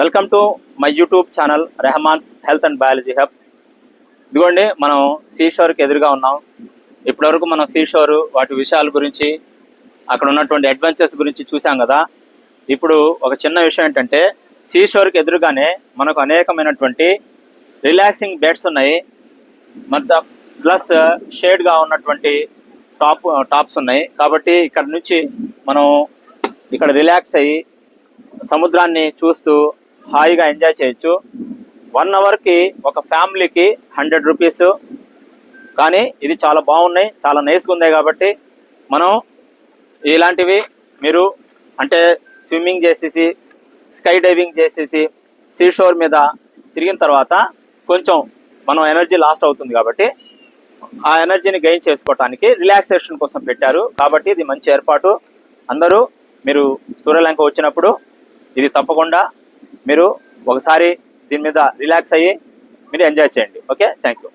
Welcome to my YouTube channel Rahman's health and biology hub. ఇదిగోండి, మనం సీషోర్కి ఎదురుగా ఉన్నాం. ఇప్పటివరకు మనం సీషోర్ వాటి విషయాల గురించి, అక్కడ ఉన్నటువంటి అడ్వెంచర్స్ గురించి చూసాం కదా. ఇప్పుడు ఒక చిన్న విషయం ఏంటంటే, సీషోర్కి ఎదురుగానే మనకు అనేకమైనటువంటి రిలాక్సింగ్ బెడ్స్ ఉన్నాయి. ప్లస్ షేడ్గా ఉన్నటువంటి టాప్స్ ఉన్నాయి. కాబట్టి ఇక్కడ నుంచి మనం ఇక్కడ రిలాక్స్ అయ్యి సముద్రాన్ని చూస్తూ హాయిగా ఎంజాయ్ చేయొచ్చు. 1 అవర్కి ఒక ఫ్యామిలీకి 100 రూపీస్. కానీ ఇది చాలా బాగున్నాయి, చాలా నైస్గా ఉన్నాయి. కాబట్టి మనం ఇలాంటివి మీరు అంటే స్విమ్మింగ్ చేసేసి, స్కై డైవింగ్ చేసేసి, సీషోర్ మీద తిరిగిన తర్వాత కొంచెం మనం ఎనర్జీ లాస్ట్ అవుతుంది. కాబట్టి ఆ ఎనర్జీని గెయిన్ చేసుకోవడానికి రిలాక్సేషన్ కోసం పెట్టారు. కాబట్టి ఇది మంచి ఏర్పాటు. అందరూ మీరు సూర్యలంక వచ్చినప్పుడు ఇది తప్పకుండా మీరు ఒకసారి దీని మీద రిలాక్స్ అయ్యి మీరు ఎంజాయ్ చేయండి. Okay, thank you.